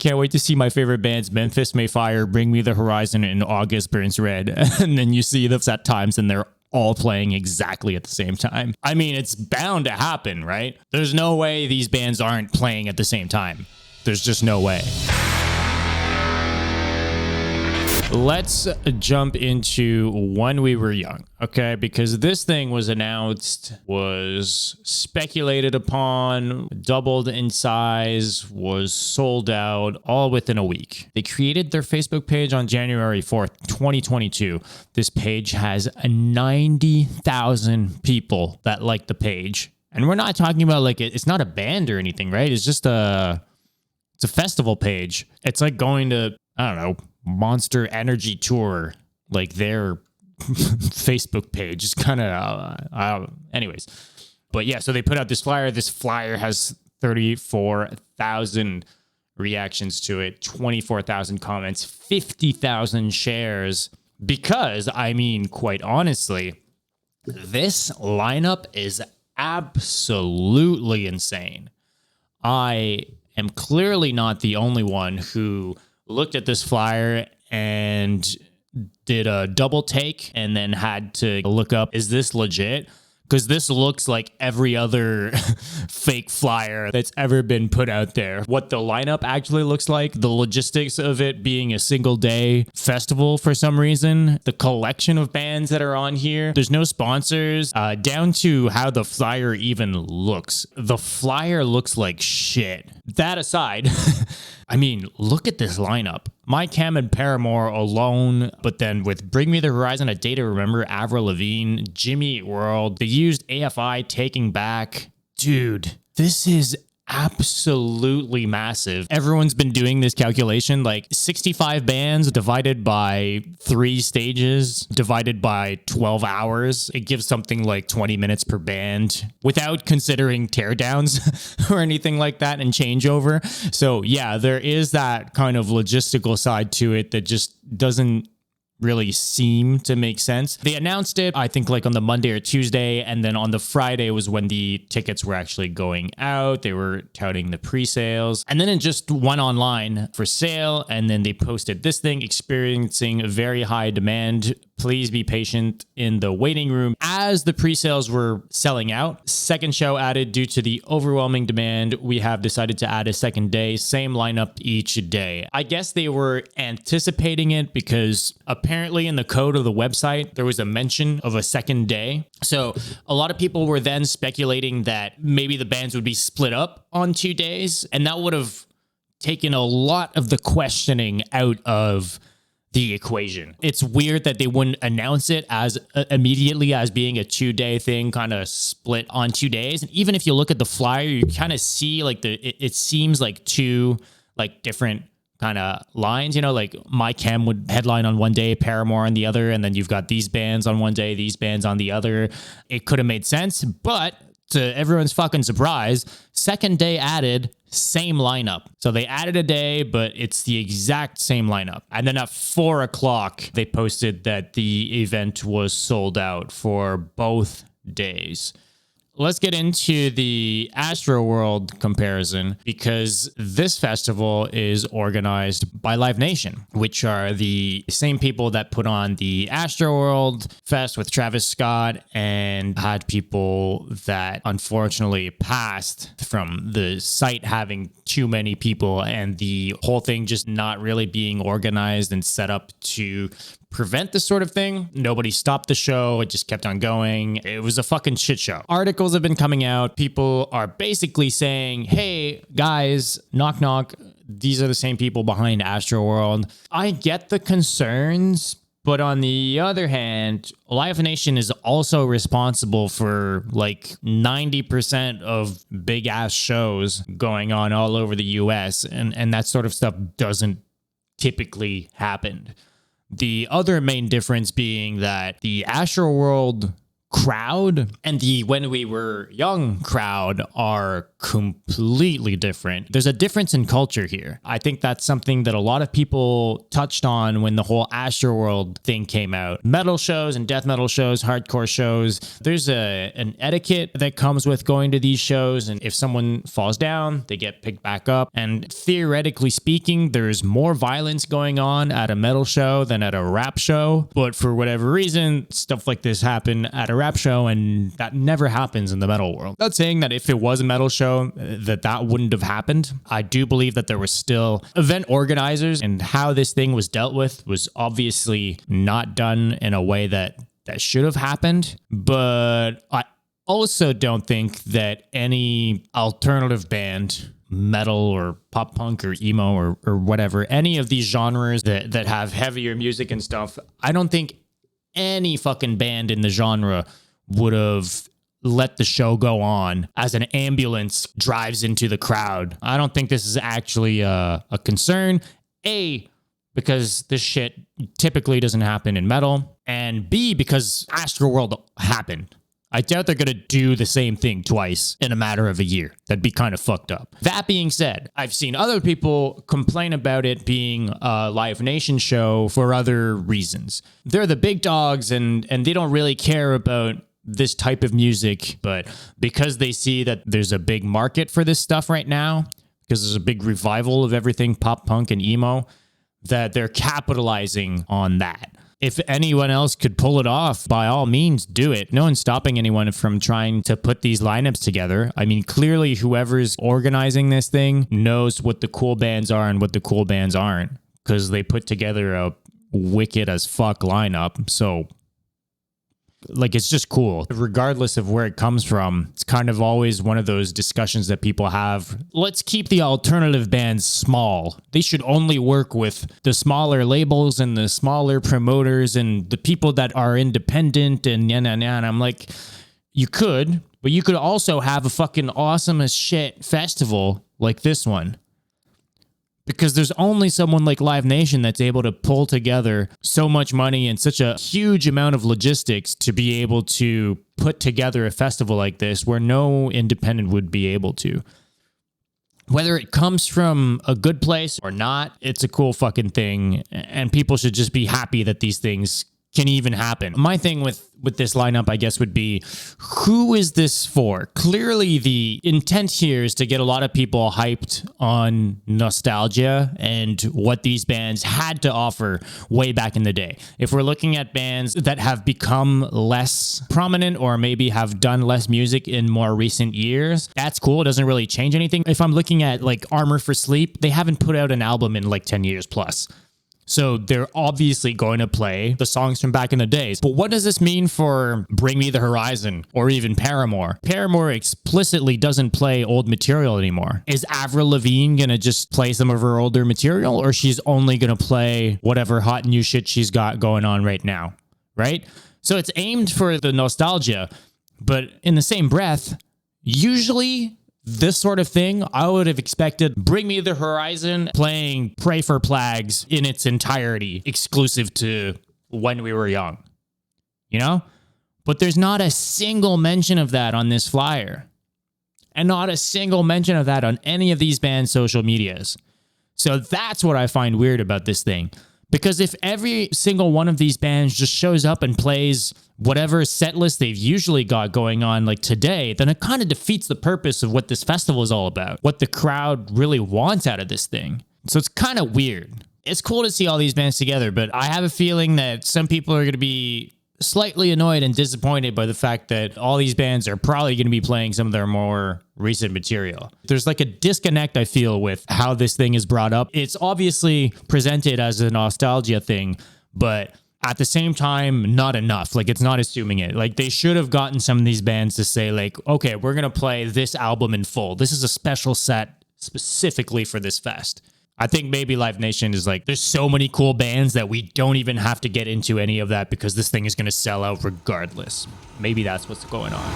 Can't wait to see my favorite bands, Memphis May Fire, Bring Me the Horizon, and August Burns Red. And then you see the set times and they're all playing exactly at the same time. I mean, it's bound to happen, right? There's no way these bands aren't playing at the same time. There's just no way. Let's jump into When We Were Young, okay? Because this thing was announced, was speculated upon, doubled in size, was sold out all within a week. They created their Facebook page on January 4th, 2022. This page has 90,000 people that like the page. And we're not talking about like, it's not a band or anything, right? It's just it's a festival page. It's like going to, I don't know, Monster Energy Tour, like their Facebook page is kind of, anyways. But yeah, so they put out this flyer. This flyer has 34,000 reactions to it, 24,000 comments, 50,000 shares. Because, I mean, quite honestly, this lineup is absolutely insane. I am clearly not the only one who looked at this flyer and did a double take and then had to look up, is this legit? Because this looks like every other fake flyer that's ever been put out there. What the lineup actually looks like, the logistics of it being a single day festival for some reason, the collection of bands that are on here, there's no sponsors, down to how the flyer even looks. The flyer looks like shit. That aside, I mean, look at this lineup. My Cam and Paramore alone, but then with Bring Me the Horizon, A Day to Remember, Avril Lavigne, Jimmy Eat World, they used AFI, Taking Back. Dude, this is absolutely massive. Everyone's been doing this calculation, like 65 bands divided by 3 stages, divided by 12 hours. It gives something like 20 minutes per band without considering teardowns or anything like that and changeover. So yeah, there is that kind of logistical side to it that just doesn't really seem to make sense. They announced it, I think, like on the Monday or Tuesday, and then on the Friday was when the tickets were actually going out. They were touting the pre-sales, and then it just went online for sale, and then they posted this thing, experiencing very high demand. Please be patient in the waiting room. As the pre-sales were selling out, second show added due to the overwhelming demand. We have decided to add a second day, same lineup each day. I guess they were anticipating it because apparently in the code of the website, there was a mention of a second day. So a lot of people were then speculating that maybe the bands would be split up on 2 days, and that would have taken a lot of the questioning out of the equation. It's weird that they wouldn't announce it as immediately as being a 2-day thing, kind of split on 2 days. And even if you look at the flyer, you kind of see like it seems like 2 like different kind of lines, you know, like My Chem would headline on one day, Paramore on the other, and then you've got these bands on one day, these bands on the other. It could have made sense, but to everyone's fucking surprise, second day added, same lineup. So they added a day, but it's the exact same lineup. And then at 4 o'clock, they posted that the event was sold out for both days. Let's get into the AstroWorld comparison, because this festival is organized by Live Nation, which are the same people that put on the AstroWorld Fest with Travis Scott and had people that unfortunately passed from the site having too many people and the whole thing just not really being organized and set up to prevent this sort of thing. Nobody stopped the show. It just kept on going. It was a fucking shit show. Articles have been coming out. People are basically saying, hey, guys, knock, knock. These are the same people behind AstroWorld. I get the concerns, but on the other hand, Live Nation is also responsible for like 90% of big ass shows going on all over the US. And that sort of stuff doesn't typically happen. The other main difference being that the AstroWorld crowd and the When We Were Young crowd are completely different. There's a difference in culture here. I think that's something that a lot of people touched on when the whole AstroWorld thing came out. Metal shows and death metal shows, hardcore shows, there's an etiquette that comes with going to these shows, and if someone falls down, they get picked back up. And theoretically speaking, there's more violence going on at a metal show than at a rap show, but for whatever reason, stuff like this happen at a rap show, and that never happens in the metal world. Not saying that if it was a metal show that wouldn't have happened. I do believe that there was still event organizers, and how this thing was dealt with was obviously not done in a way that should have happened. But I also don't think that any alternative band, metal or pop punk or emo or whatever, any of these genres that have heavier music and stuff, I don't think any fucking band in the genre would have let the show go on as an ambulance drives into the crowd. I don't think this is actually a concern. A, because this shit typically doesn't happen in metal, and B, because AstroWorld happened. I doubt they're going to do the same thing twice in a matter of a year. That'd be kind of fucked up. That being said, I've seen other people complain about it being a Live Nation show for other reasons. They're the big dogs and they don't really care about this type of music, but because they see that there's a big market for this stuff right now, because there's a big revival of everything pop punk and emo, that they're capitalizing on that. If anyone else could pull it off, by all means, do it. No one's stopping anyone from trying to put these lineups together. I mean, clearly, whoever's organizing this thing knows what the cool bands are and what the cool bands aren't, because they put together a wicked as fuck lineup. So, like, it's just cool. Regardless of where it comes from, it's kind of always one of those discussions that people have. Let's keep the alternative bands small. They should only work with the smaller labels and the smaller promoters and the people that are independent and and I'm like, you could, but you could also have a fucking awesome as shit festival like this one. Because there's only someone like Live Nation that's able to pull together so much money and such a huge amount of logistics to be able to put together a festival like this where no independent would be able to. Whether it comes from a good place or not, it's a cool fucking thing, and people should just be happy that these things can even happen. My thing with this lineup, I guess, would be, who is this for? Clearly, the intent here is to get a lot of people hyped on nostalgia and what these bands had to offer way back in the day. If we're looking at bands that have become less prominent or maybe have done less music in more recent years, that's cool. It doesn't really change anything. If I'm looking at like Armor for Sleep, they haven't put out an album in like 10 years plus. So they're obviously going to play the songs from back in the days. But what does this mean for Bring Me the Horizon or even Paramore? Paramore explicitly doesn't play old material anymore. Is Avril Lavigne going to just play some of her older material, or she's only going to play whatever hot new shit she's got going on right now, right? So it's aimed for the nostalgia, but in the same breath, usually this sort of thing, I would have expected Bring Me the Horizon playing Pray for Plagues in its entirety, exclusive to When We Were Young, you know? But there's not a single mention of that on this flyer, and not a single mention of that on any of these bands' social medias. So that's what I find weird about this thing. Because if every single one of these bands just shows up and plays whatever set list they've usually got going on like today, then it kind of defeats the purpose of what this festival is all about, what the crowd really wants out of this thing. So it's kind of weird. It's cool to see all these bands together, but I have a feeling that some people are going to be slightly annoyed and disappointed by the fact that all these bands are probably going to be playing some of their more recent material. There's like a disconnect, I feel, with how this thing is brought up. It's obviously presented as a nostalgia thing, but at the same time, not enough. Like, it's not assuming it. Like, they should have gotten some of these bands to say, like, okay, we're going to play this album in full. This is a special set specifically for this fest. I think maybe Live Nation is like, there's so many cool bands that we don't even have to get into any of that because this thing is going to sell out regardless. Maybe that's what's going on.